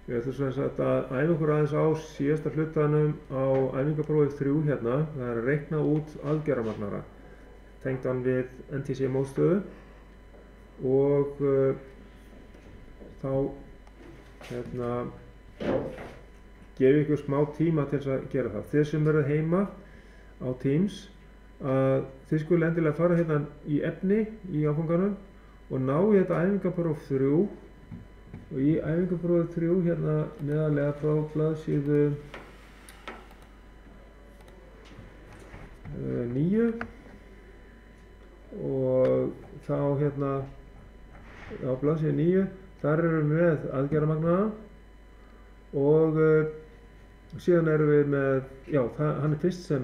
Við ætlum sem sagt að æfa okkur aðeins á síðasta hlutanum á æfingaprófi 3 hérna. Það er að reikna út aðgerðarmagnara tengdan við NTC mótstöðu og þá hérna gefi ykkur smá tíma til þess að gera það. Þið sem eruð heima á Teams að þið skulu endilega fara hérna í efni í áfanganum og ná í þetta æfingapróf 3 og í æfingaprófi 3 hérna neðarlega frá blaðsíðu 9 og þá hérna á blaðsíðu 9 þar erum við með aðgerðarmagnaða og síðan erum við með, já, hann er fyrst sem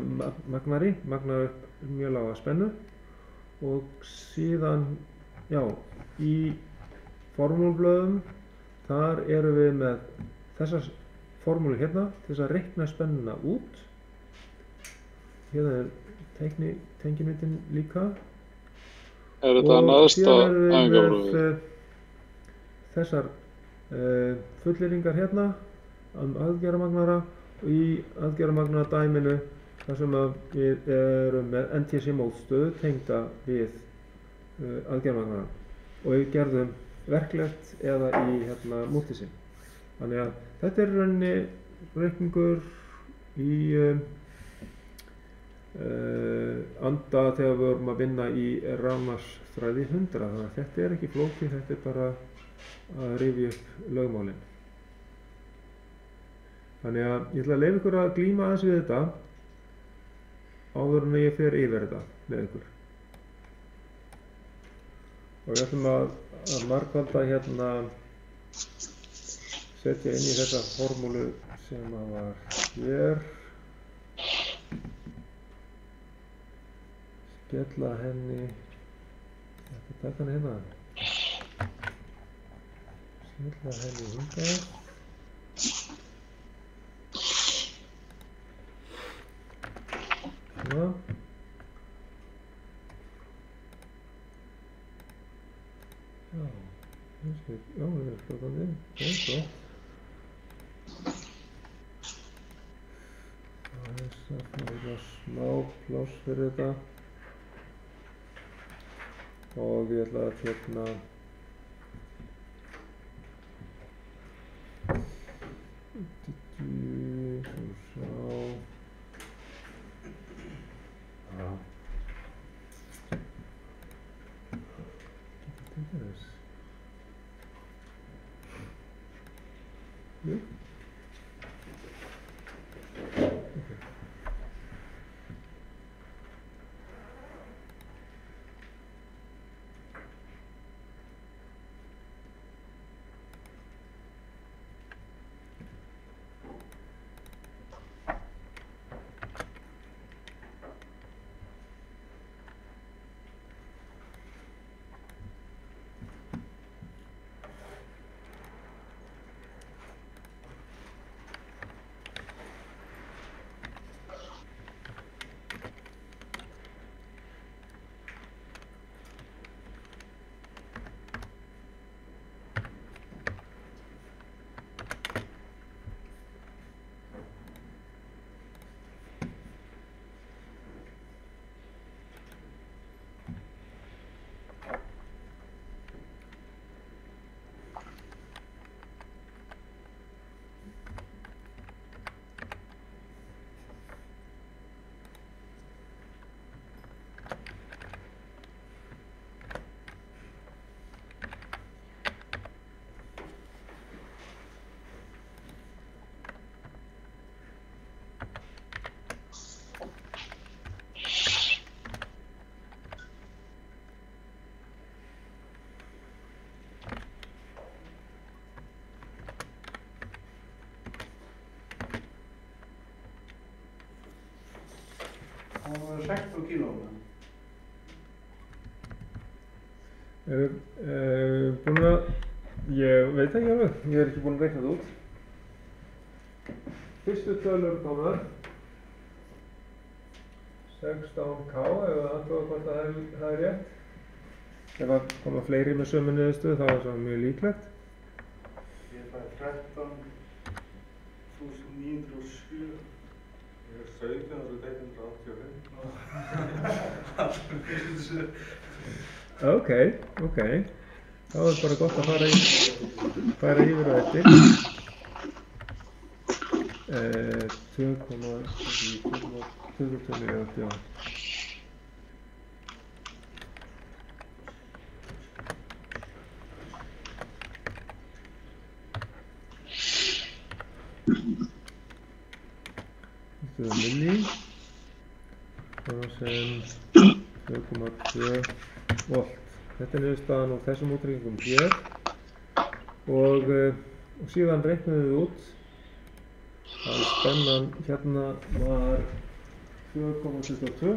magnari, magna upp mjög lága spennu og síðan, já, í formúlublöðum þar erum við með þessar formúlu hérna til þess að reikna spennuna út. Hérna er tengimyndin líka. Er þetta neðsta æfingaprófið? Og síðan erum við með þessar fullyrðingar hérna aðgerðarmagnara og í aðgerðarmagnara dæminu þar sem við erum með NTC mótstöðu tengda við aðgerðarmagnara og við gerðum verklegt eða í hérna múltisinn. Þannig að þetta er rauninni reikningur í anda þegar við vorum að vinna í rafmagnsfræði 100. Þannig að þetta er ekki flókið, þetta er bara að rifja upp lögmálin. Þannig að ég ætla að leyfa ykkur að glíma aðeins við þetta áður en ég fer yfir þetta með ykkur. Og við ætlum að margfalda hérna, setja inn í þessa formúlu sem að var hér. Skella henni, ég ætla að taka henni hérna. Skella henni hingað. Svona. Já, það er fljótandi, það er gott. Það er svona smá pláss fyrir þetta. Og ég ætla að hérna Það var 16 kílóum. Búin að, ég veit ekki alveg, ég er ekki búin að reikna þetta út. Fyrstu tölur komnar, 16K, ef það aðtóða hvort það er rétt. Ef það koma fleiri með sömu niðurstöðu þá er það mjög líklegt. Ég fæði 13.907. Ég er 17.185. Ok. Þá er bara gott að fara yfir á eftir. 2,288. Þetta er milli. Og sem 2,2 volt. Þetta er niðurstaðan úr þessum útreikningum hér. Og síðan reiknuðum við út að spennan hérna var 4,22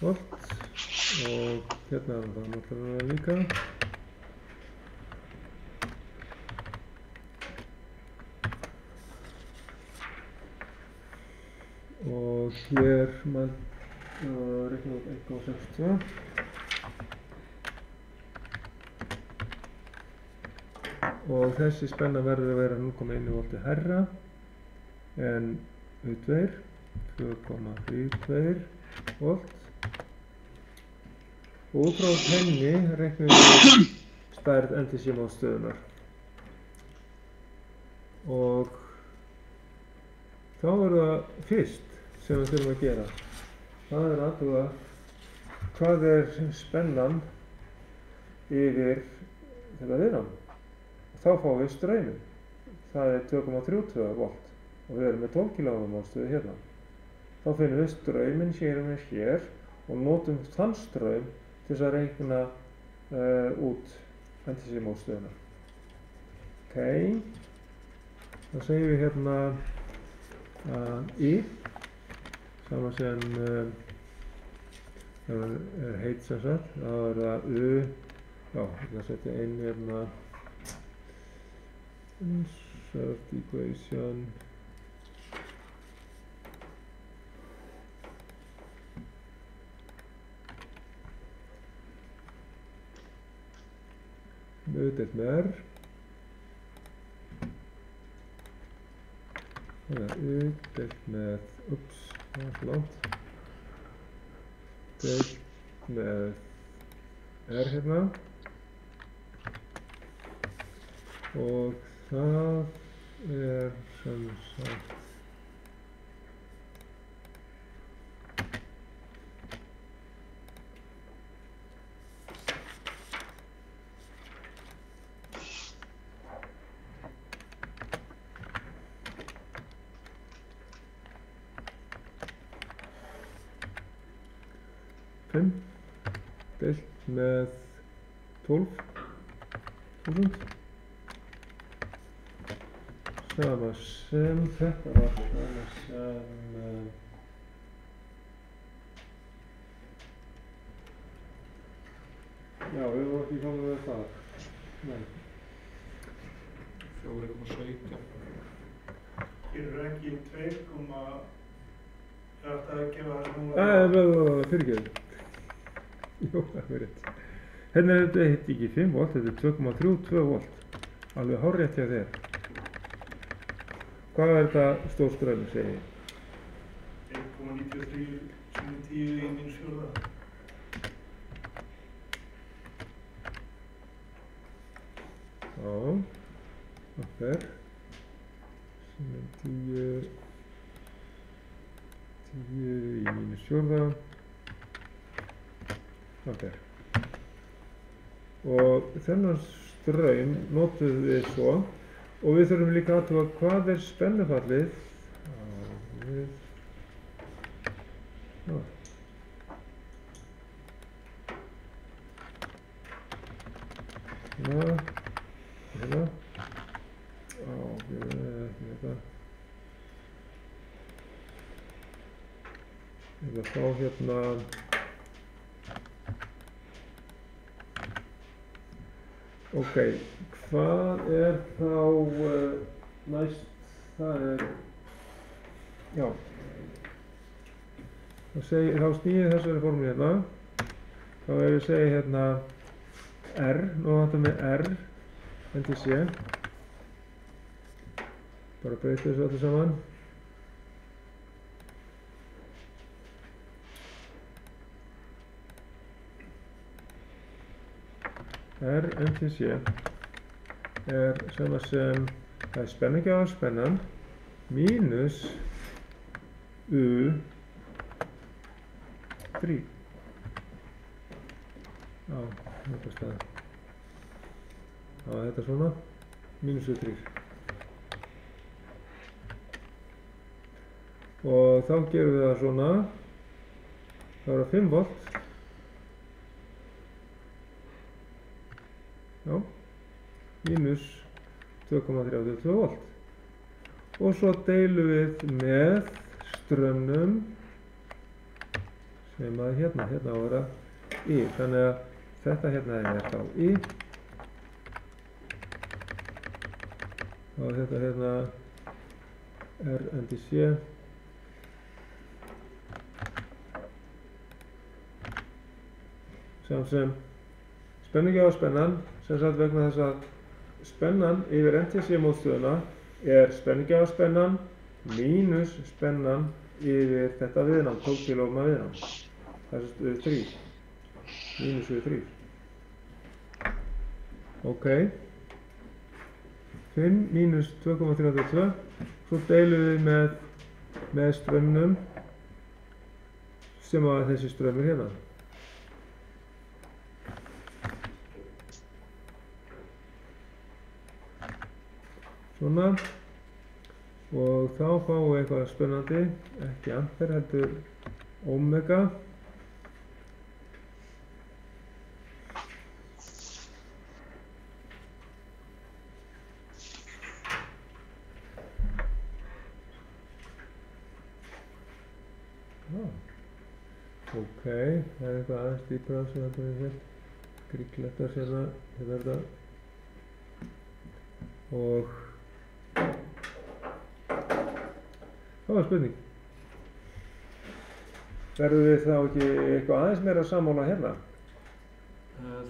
volt og hérna er það náttúrulega líka. Og hér reiknaði út 1,62 og þessi spenna verður að vera 0,1 volti hærra en U2 2,32 volt og út frá henni reiknum við stærð NTC-mótstöðunar og þá er það fyrst sem við þurfum að gera. Það er að athuga hvað er spennan yfir þetta viðnám. Þá fáum við strauminn. Það er 2,32 volt og við erum með 12 kV mótstöðu hérna. Þá finnum við strauminn hér og notum þann straum til þess að reikna út NTC-mótstöðuna. Ok, þá segjum við hérna I sama sem er heit sem sagt, þá er það U, já, ég ætla að setja inn hérna insert equation U deilt með R það er U deilt með, ups, það var svo langt deilt með R hérna og það er sem sagt deilt með 12.000 sama sem þetta var sama sem já, við vorum ekki komið með það. Nei. 4,17. Hér eru ekki 2, ég ætti að gefa það núna. Fyrirgefðu. Jú, það er rétt. Hérna er þetta ekki 5 volt, þetta er 2,32 volt. Alveg hárrétt hjá þér. Hvað er þetta stór straumur, segi ég? 1,93 sem er 10 í mínus 4. Já, okkar. Sem er 10 í mínus 4. Okkar. Og þennan straum notum við svo og við þurfum líka að athuga hvað er spennufallið hérna ég vil fá hérna ok, hvað er þá næst, það er, já, þá snýið þessari formúlu hérna, þá er ég að segja hérna R, nú vantar mig R, NTC. Bara breyta þessu öllu saman. R, NTC sama sem, það spenningjáð spennan, mínus U 3. Já, þetta staði. Já, þetta svona, mínus U 3. Og þá gerum við það svona, þá er það 5 volt. Já, mínus 2,32 volt. Og svo deilum við með strömmnum sem að hérna á að vera I. Þannig að þetta hérna er þá I. Og þetta hérna er NTC. Sem spenningjáð spennan, sem sagt vegna þess að spennan yfir NTC mótstöðuna er spenningjáð spennan mínus spennan yfir þetta viðnám, 12 kΩ viðnám. Það er 3. Mínus 3. Ok. 5 mínus 2,32. Svo deilum við með strömmnum sem að þessi strömmur hérna. Svona. Og þá fáum við eitthvað spennandi, ekki ampere heldur omega. Ok, það er eitthvað aðeins dýpra sem þetta er hérna. Gríklettar hérna er þetta. Og það var spurning. Verðum við þá ekki eitthvað aðeins meira sammála hérna?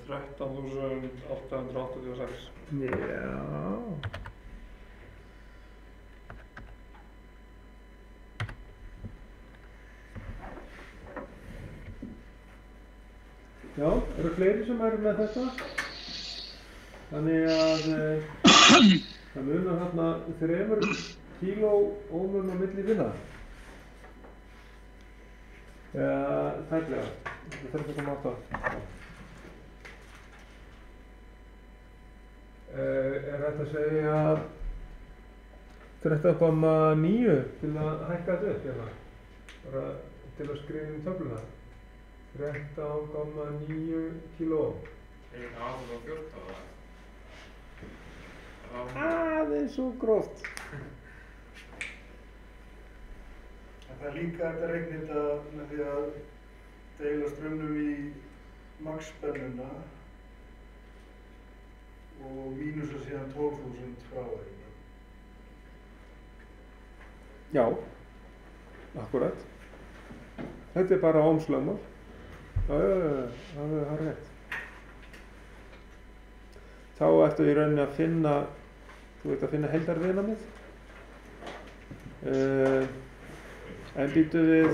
13.886. Já. Já, eru fleiri sem eru með þetta? Þannig að það munar hérna 3 kíló ómun á milli við það. Eða tæplega, þetta er 3,8. Er hægt að segja 13,9 til að hækka þetta upp hérna? Bara til að skrifa inn töfluna. 13,9 kíló. Ég er aðeins á 14. Aðeins svo gróft. En það er líka hægt að reikna þetta með því að deila strömmnum í max-spennuna og mínusa síðan 12.000 frá þeim. Já, akkurat. Þetta er bara ohmslögmál. Já, það er rétt. Þá ertu í rauninni að finna, þú ert að finna heildarviðnámið. En býtu við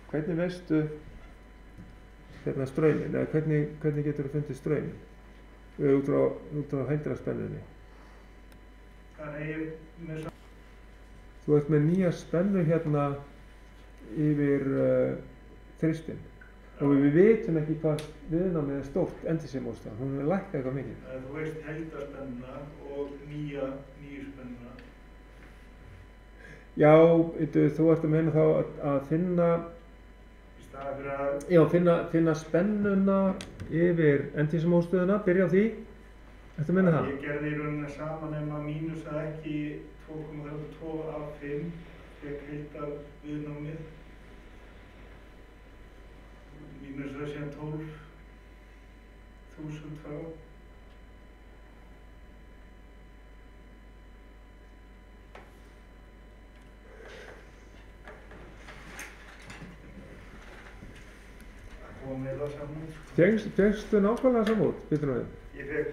hvernig veistu hérna strauminn, eða hvernig getur þú fundið strauminn út frá heildarspennunni? Það er með Þú ert með nýja spennu hérna yfir þrýstinn og við vitum ekki hvað viðnámið er stórt NTC-mótstöðan, hún er lækkað eitthvað mikið. Þú veist heildarspennuna og nýju spennuna. Já, þú ert að meina þá að finna Í staðinn fyrir að finna spennuna yfir NTC-mótstöðuna, byrja á því. Ertu að meina það? Ég gerði í rauninni sama nema mínusa ekki 2,32 af 5 fekk heildar viðnámið. Mínusa síðan 12.000 frá. eiginlega saman út. Fékkstu nákvæmlega saman út, býtum við? Ég fekk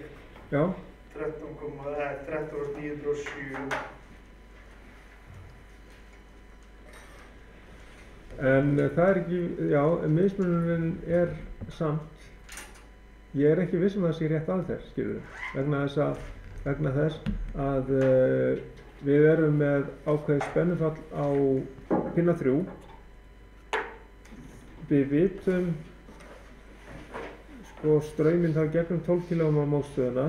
Já. 13.907. En það ekki, já, mismunurinn samt, ég ekki viss það sé rétt aðferð, skilurðu, vegna þess að við erum með ákveðið spennufall á pinna 3. Við vitum strauminn þá gegnum 12 km á mótstöðuna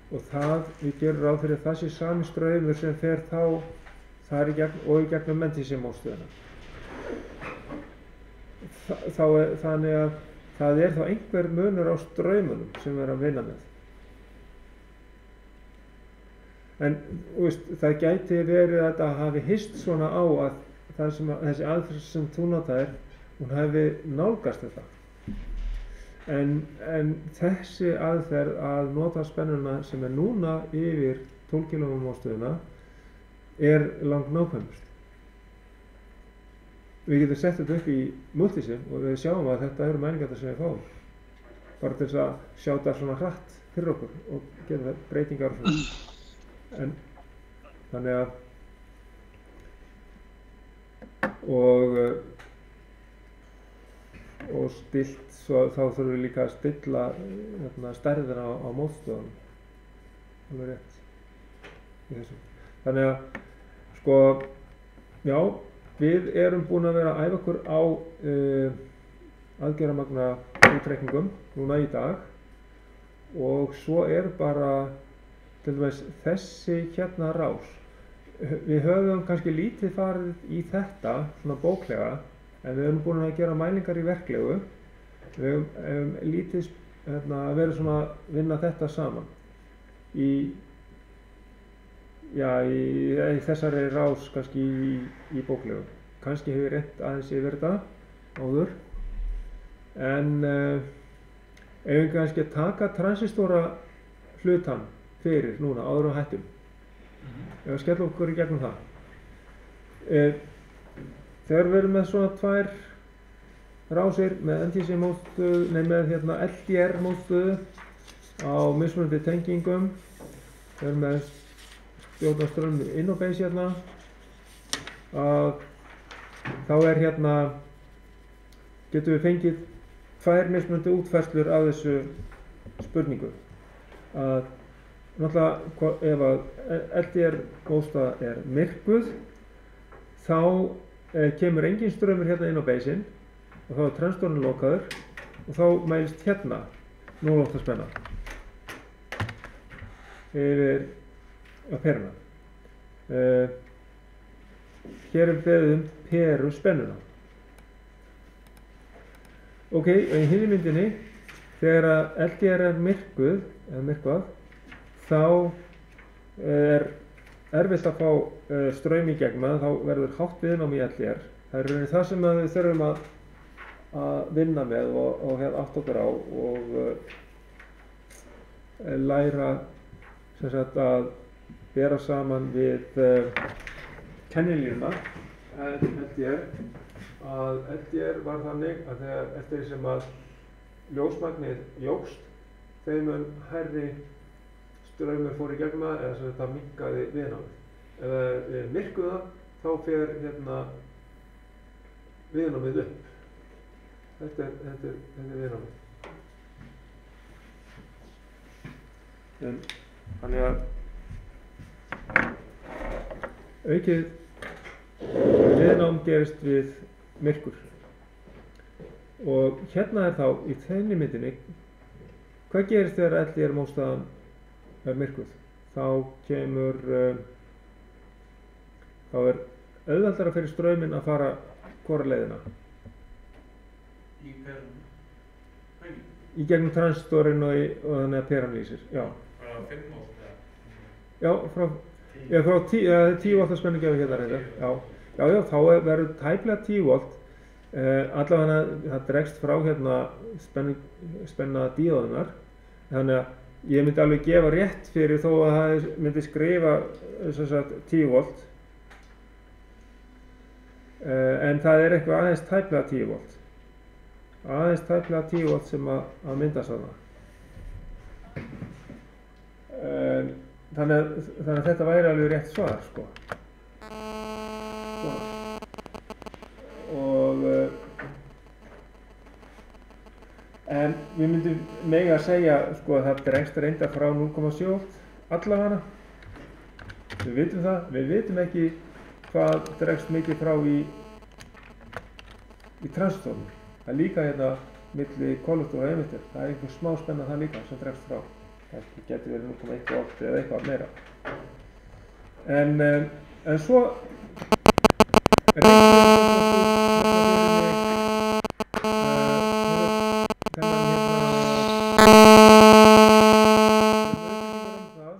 og við gerum ráð fyrir að það sé sami straumur sem fer þá þar í gegnum Menthise mótstöðuna. Þannig að það þá einhver munur á straumunum sem við erum að vinna með. En það gæti verið að það hafi hist svona á að þessi aðferð sem þú notaðir, hún hafi nálgast þetta. En þessi aðferð að nota spennuna sem núna yfir 12 km á mótstöðuna langt nákvæmust. Við getum sett þetta upp í Multisim og við sjáum að þetta eru mælingarnar sem við fáum. Bara til þess að sjá þetta svona hratt fyrir okkur og gera breytingar og svona. Þannig að og stilt, þá þurfum við líka að stilla stærðina á mótstöðunum. Alveg rétt í þessu. Þannig að já, við erum búin að vera að æfa okkur á aðgerðamagna útreikningum núna í dag og svo bara til dæmis þessi hérna rás. Við höfum kannski lítið farið í þetta svona bóklega en við erum búin að gera mælingar í verklegu. Við höfum lítið verið svona að vinna þetta saman í þessari rás kannski í bóklegu. Kannski hefur reynt aðeins yfir þetta áður. En ef við kannski taka transistora hlutann fyrir núna áður á hættum. Ef við skellum okkur í gegnum það. Þegar við erum með svona 2 rásir með Menthise mótstöðu, með LDR mótstöðu á mismunandi tengingum. Við erum með stjórnarströmm InnoBase hérna. Þá getum við fengið 2 mismunandi útfærslur af þessu spurningu. Náttúrulega ef að LDR mótstaða myrkvuð þá kemur engin straumur hérna inn á beisinn og þá transistorinn lokaður og þá mælist hérna 0 V spenna yfir peruna. Hér beðið peru spennuna. Ok, í hinni myndinni þegar að LDR myrkvuð eða myrkvað þá erfitt að fá straum í gegnum það, þá verður hátt viðnám í LDR. Það rauninni það sem við þurfum að vinna með og átta okkur á og læra sem sagt að bera saman við kennilínuna LDR. Að LDR var þannig að þegar eftir því sem að ljósmagnið jókst þeim mun hærri straumur fór í gegnum það eða sem þetta minnkaði viðnámið. Ef við myrkum það þá fer viðnámið upp. Þetta er viðnámið. Þannig að aukið viðnám gerist við myrkur. Og hérna þá í þenni myndinni, hvað gerist þegar LDR mótstaðan myrkuð? Þá auðveldara fyrir strauminn að fara hvora leiðina. Í perunum? Í gegnum transistorinn og þannig að peran lýsir, já. Frá 5 V? Já, frá 10 V spennugjafi hérna reyndar, já. Já, þá verður tæplega 10 V. Allavega það dregst frá hérna spenna díóðunar. Þannig að ég myndi alveg gefa rétt fyrir þó að það myndi skrifa sem sagt 10 V. En það eitthvað aðeins tæplega 10 V aðeins tæplega 10 watt sem að myndast þarna. Þannig að þetta væri alveg rétt svar, sko. Svona. Og en við myndum mega að segja, sko, að það dregst reyndar frá 0,7 allavega. Við vitum það, við vitum ekki hvað dregst mikið frá í transistornum. Það er líka hérna milli kollektor og emitter. Það er einhver smá spenna það líka sem dregst frá. Það getur verið 0,1 volt eða eitthvað meira. En svo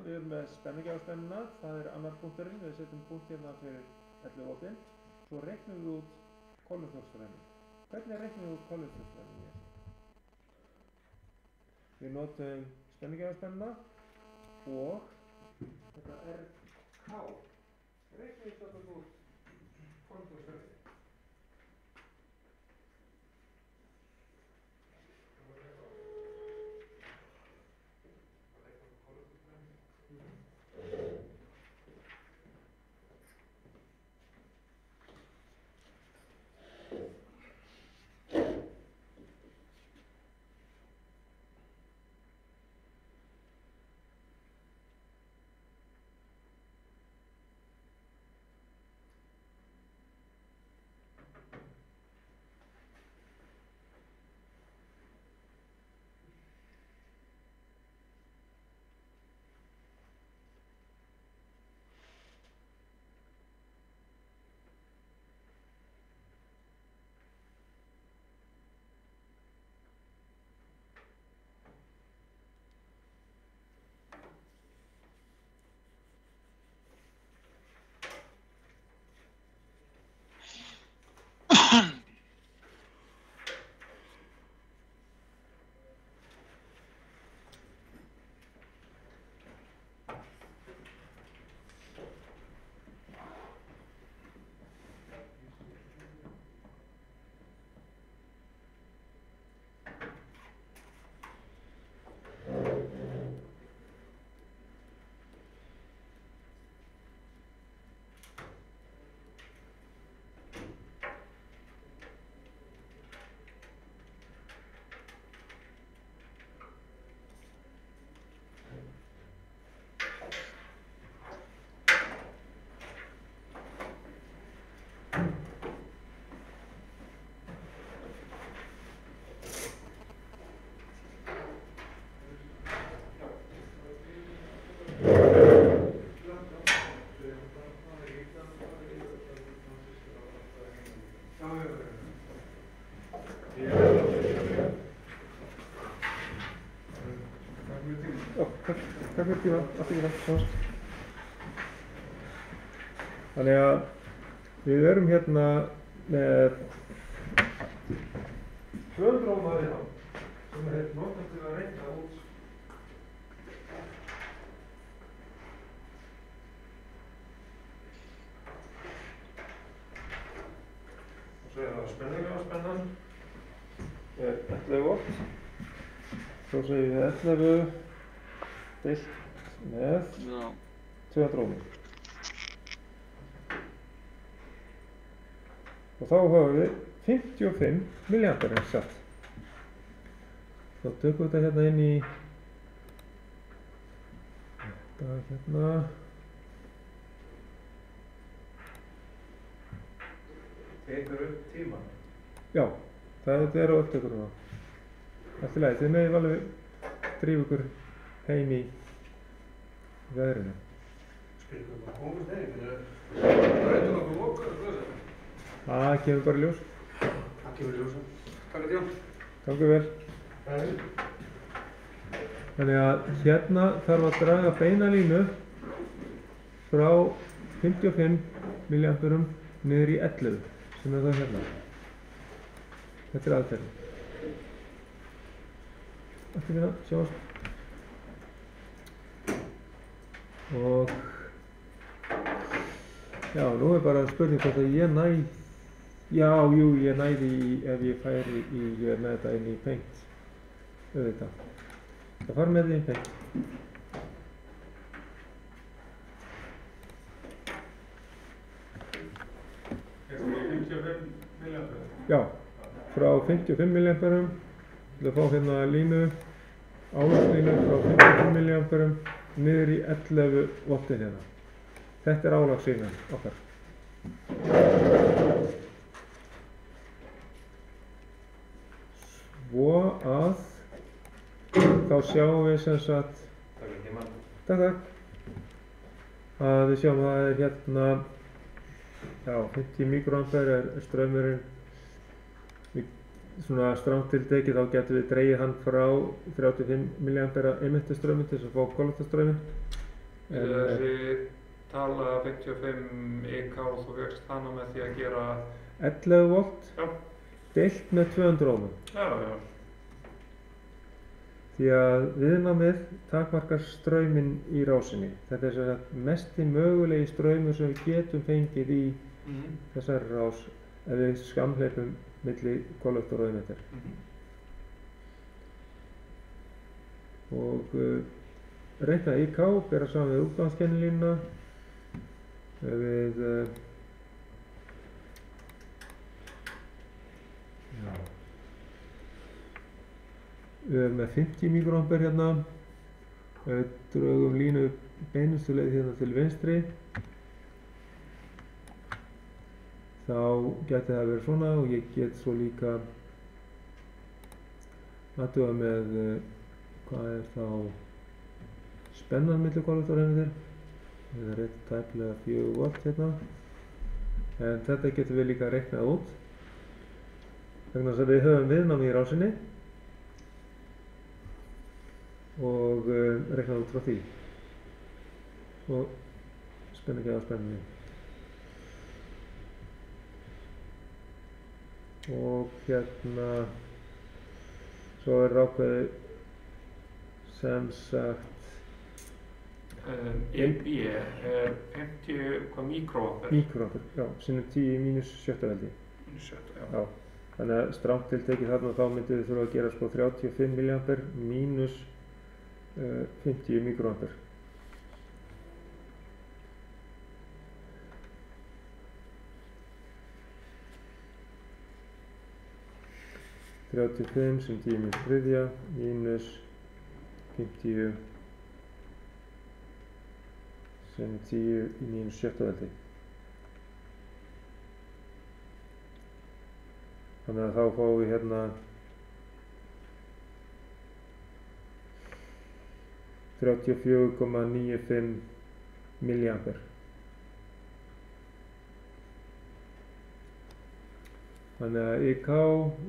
við erum með spennugjafspennuna, það er annar punkturinn, við setjum punkt hérna fyrir 11 voltinn, svo reiknum við út kollektorstreymi. Hvernig reiknum við út kollektorstreymi? Við notum spennugjafspennuna og þetta er K. Reiknum við þetta út kollektorstreymi. Takk fyrir tíma, allt í lagi, sjáumst. Þannig að við erum hérna með 200 ohma hérna sem er notað til að reikna út og svo er það spennugjafspennan er 11 volt. Svo segjum við 11 deilt með 200 ohmum. Og þá höfum við 55 milliampere sett. Þá tökum við þetta hérna inn í þetta hérna. Tekur upp tíma. Já, það er á upptökurna. Allt í lagi, þið megið alveg drífa ykkur heim í veðrinu. Skilur við að komast heim, það er nokkuð lokar að blöða. Það kemur bara í ljós. Það kemur í ljós. Takk fyrir Jón. Gangi vel. Þannig að hérna þarf að draga beina línu frá 55 milliamperum niður í 11 sem er það hérna. Þetta er aðferðin. Allt í hérna, sjáumst. Og já, nú er bara spurning hvort að ég næ Já, jú, ég næði ef ég færi með þetta inn í Paint, auðvitað. Það fara með því í Paint. Þetta er 55 milliampere. Já, frá 55 milliamperum, við fá hérna línu, álagslínu frá 55 milliamperum niður í 11 voltin hérna. Þetta er álagslínan okkar. Svo að þá sjáum við sem sagt, takk, að við sjáum að það er hérna, já, 50 mikroampere er straumurinn. Svona strangt til tekið þá getum við dregið hann frá 35 milliampera emittastraumin til þess að fá kollektorstraumin. Þessi tala 55 EK og þú vext hana með því að gera 11 volt Já. deilt með 200 ohmum. Já. Því að viðnámið takmarkar strauminn í rásinni. Þetta er sem sagt mesti mögulegi straumur sem við getum fengið í þessari rás ef við skamhleypum milli kollektor og emitter. Og reikna IK, bera saman við útgangskennilínuna. Við erum með 50 mikroampere hérna. Við drögum línu beinustu leið hérna til vinstri. Þá gæti það verið svona og ég get svo líka athuga með hvað er þá spennan milli kollektor og emitter. Það er rétt tæplega 4 volt hérna. En þetta getum við líka reiknað út vegna þess að við höfum viðnám í rásinni og reiknað út frá því. Svo spenna ekki á spennunni. Og hérna svo er ákveðið sem sagt EB er 50 mikroampere. Mikroampere, já, sinnum 10 mínus sjötta veldi. Já. Þannig að strangt til tekið þarna þá myndum við þurfa að gera sko 35 milliampere mínus 50 mikroampere. (35 sem 10 mínus þriðja mínus 50 sem 10 í mínus sjötta veldi. Þannig að þá fáum við hérna 34,95 milliampere. Þannig að IK,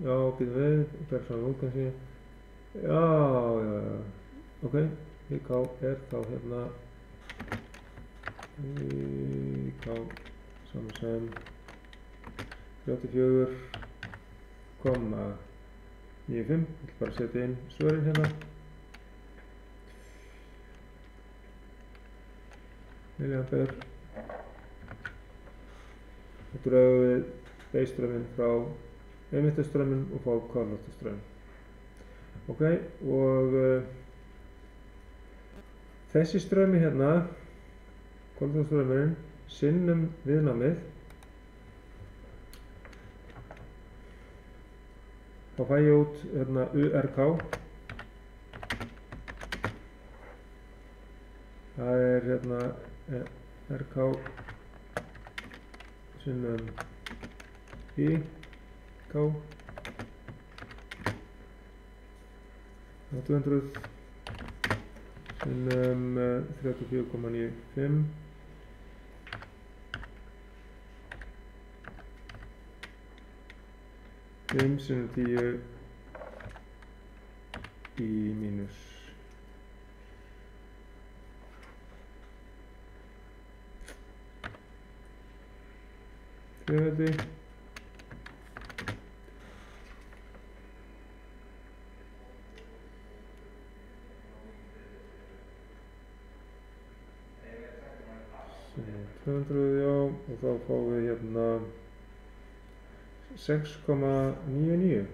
já, býtum við, ber saman útgangsi. Já, ok, IK er þá hérna IK saman sem 34,95. Ég vil bara setja inn svörin hérna. Milliampere. Og drögum við beistrauminn frá emitterstrauminn og fá kollektorstrauminn. Ok, og þessi straumi hérna, kollektorstraumurinn, sinnum viðnámið, þá fæ ég út hérna URK. Það er hérna RK sinnum IK á 200 sinnum 34,95 5 sinnum 10 í mínus þriðveldi. Sinnum 200, já, og þá fáum við hérna 6,99.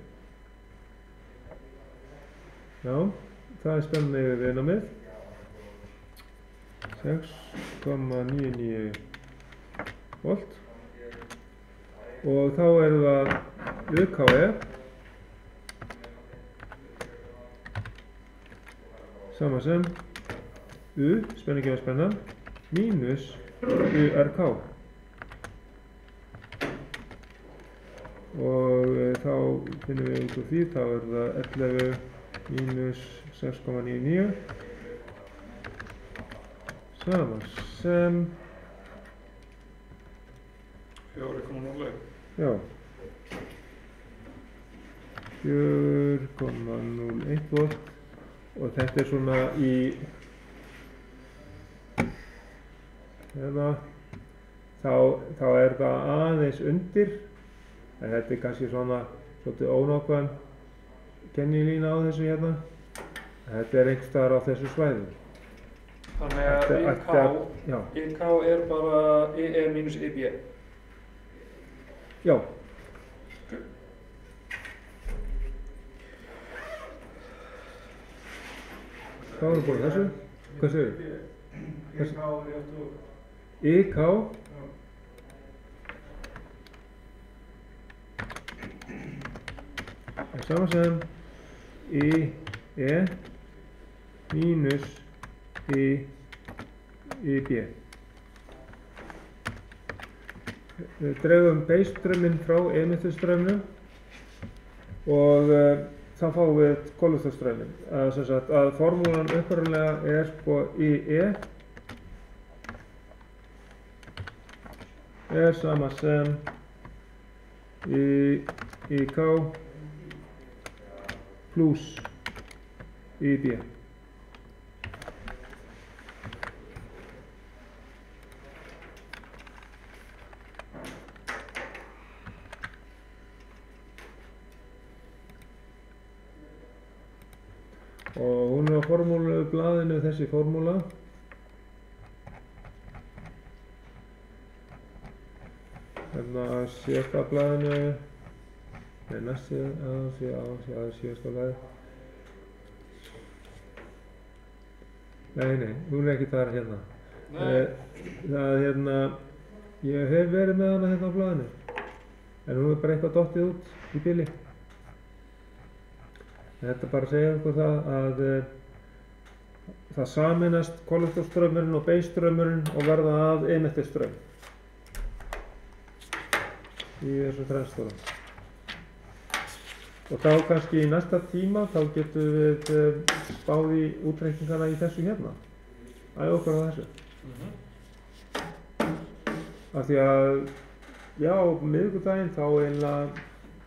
Já, það er spennandi yfir viðnámið. 6,99 volt. Og þá er það UKE. Sama sem U, spenningi spenna, mínus URK. Og þá finnum við út úr því, þá er það 11 mínus 6,99 sama sem 4,01. Já, 4,01 volt og þetta er svona í þá er það aðeins undir. En þetta er kannski svona svolítið ónákvæm kennilína á þessu hérna. Þetta er einhvers staðar á þessu svæði. Þannig að IK er bara IE mínus IB. Já. Hvað erum við búin að þessu? Hvað segir þið? IK. Er sama sem IE mínus IB. Við dreifum base-strauminn frá emitter-straumnum og þá fáum við kolefnisstrauminn. Að formúlan upprunalega er sko IE er sama sem IK plus IB. Og hún er á formúlublaðinu þessi formúla. Hérna síðasta blaðinu. Nei, næstu síðasta blaði. Nei, hún er ekki þar hérna. Það hérna, ég hef verið með hana hérna á blaðinu. En hún er bara eitthvað dottið út í bili. Þetta bara segja okkur það að það sameinast kolefnisstraumurinn og base-straumurinn og verða að emitter-straum í þessu þrennstóra. Og þá kannski í næsta tíma þá getum við spáð í útreikningana í þessu hérna. Æfa okkur á þessu. Af því að, já, á miðvikudaginn þá eiginlega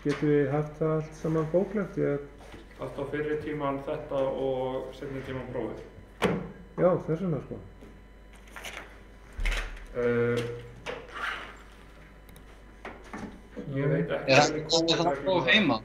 getum við haft það allt saman bóklegt. Allt á fyrri tíman þetta og seinni tíman prófið. Já, þess vegna sko. Ég veit ekki hvernig kóðið það próf heima.